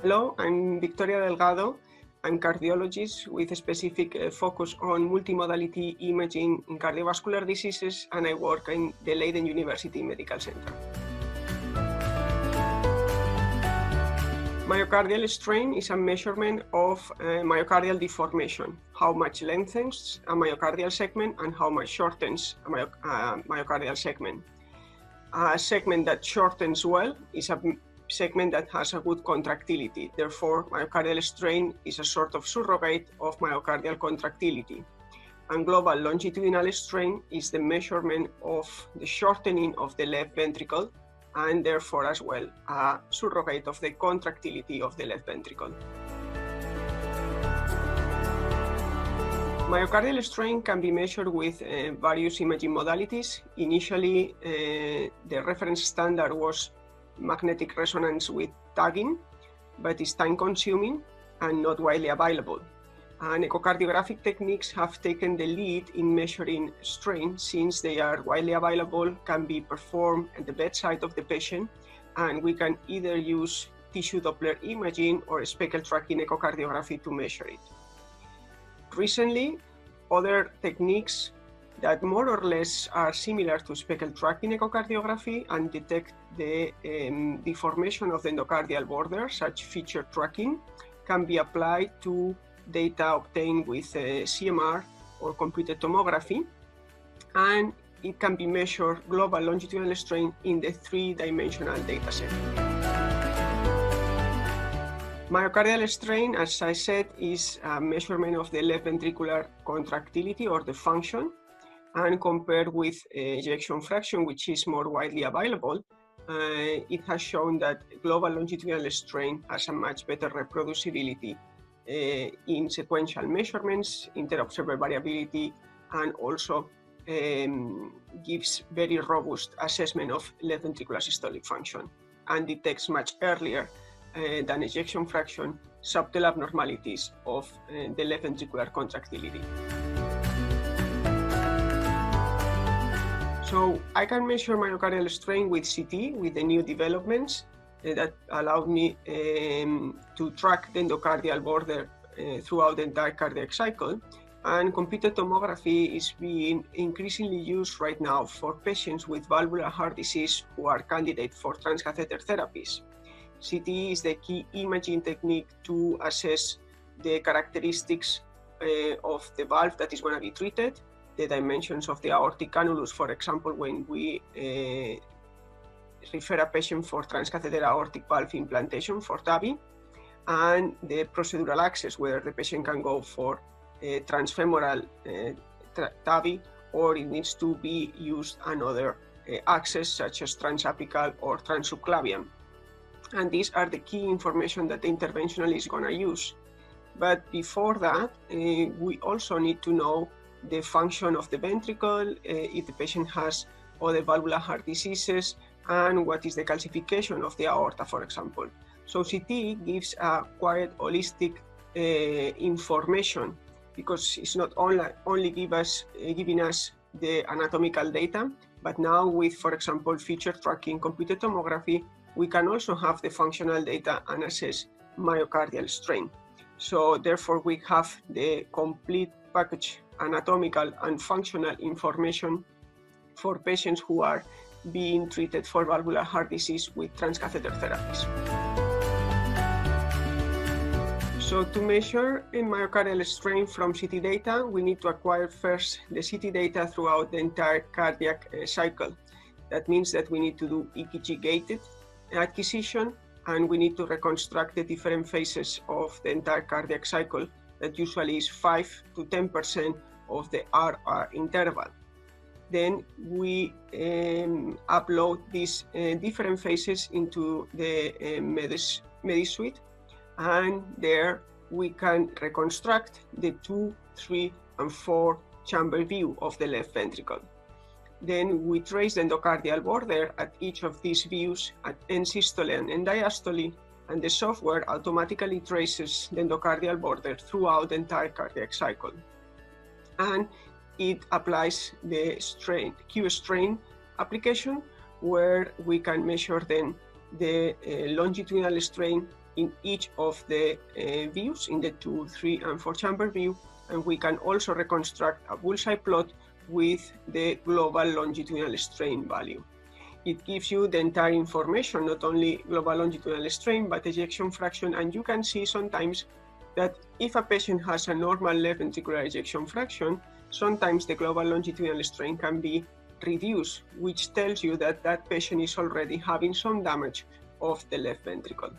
Hello, I'm Victoria Delgado. I'm cardiologist with a specific focus on multimodality imaging in cardiovascular diseases, and I work in the Leiden University Medical Center. Myocardial strain is a measurement of myocardial deformation, how much lengthens a myocardial segment and how much shortens a myocardial segment. A segment that shortens well is a segment that has a good contractility. Therefore, myocardial strain is a sort of surrogate of myocardial contractility. And global longitudinal strain is the measurement of the shortening of the left ventricle, and therefore as well a surrogate of the contractility of the left ventricle. Myocardial strain can be measured with various imaging modalities. Initially, the reference standard was magnetic resonance with tagging, but it's time-consuming and not widely available. And echocardiographic techniques have taken the lead in measuring strain since they are widely available, can be performed at the bedside of the patient, and we can either use tissue Doppler imaging or speckle tracking echocardiography to measure it. Recently, other techniques that more or less are similar to speckle tracking echocardiography and detect the deformation of the endocardial border, such feature tracking, can be applied to data obtained with CMR or computed tomography, and it can be measured global longitudinal strain in the three-dimensional dataset. Myocardial strain, as I said, is a measurement of the left ventricular contractility or the function, and compared with ejection fraction, which is more widely available, it has shown that global longitudinal strain has a much better reproducibility in sequential measurements, inter-observer variability, and also gives very robust assessment of left ventricular systolic function and detects much earlier than ejection fraction subtle abnormalities of the left ventricular contractility. So I can measure myocardial strain with CT with the new developments that allowed me to track the endocardial border throughout the entire cardiac cycle. And computed tomography is being increasingly used right now for patients with valvular heart disease who are candidates for transcatheter therapies. CT is the key imaging technique to assess the characteristics of the valve that is going to be treated, the dimensions of the aortic annulus, for example, when we refer a patient for transcatheter aortic valve implantation for TAVI, and the procedural access, whether the patient can go for transfemoral TAVI or it needs to be used another access such as transapical or transsubclavian. And these are the key information that the interventional is going to use. But before that, we also need to know the function of the ventricle, if the patient has other valvular heart diseases, and what is the calcification of the aorta, for example. So CT gives a quite holistic information, because it's not only giving us the anatomical data, but now with, for example, feature tracking, computed tomography, we can also have the functional data and assess myocardial strain. So therefore, we have the complete package, anatomical and functional information for patients who are being treated for valvular heart disease with transcatheter therapies. So to measure a myocardial strain from CT data, we need to acquire first the CT data throughout the entire cardiac cycle. That means that we need to do EKG-gated acquisition, and we need to reconstruct the different phases of the entire cardiac cycle that usually is 5 to 10% of the RR interval. Then we upload these different phases into the MediSuite, and there we can reconstruct the 2, 3, and 4 chamber view of the left ventricle. Then we trace the endocardial border at each of these views at end systole and end diastole, and the software automatically traces the endocardial border throughout the entire cardiac cycle. And it applies the Q-strain application, where we can measure then the longitudinal strain in each of the views, in the 2, 3, and 4 chamber view, and we can also reconstruct a bullseye plot with the global longitudinal strain value. It gives you the entire information, not only global longitudinal strain, but ejection fraction, and you can see sometimes that if a patient has a normal left ventricular ejection fraction, sometimes the global longitudinal strain can be reduced, which tells you that that patient is already having some damage of the left ventricle.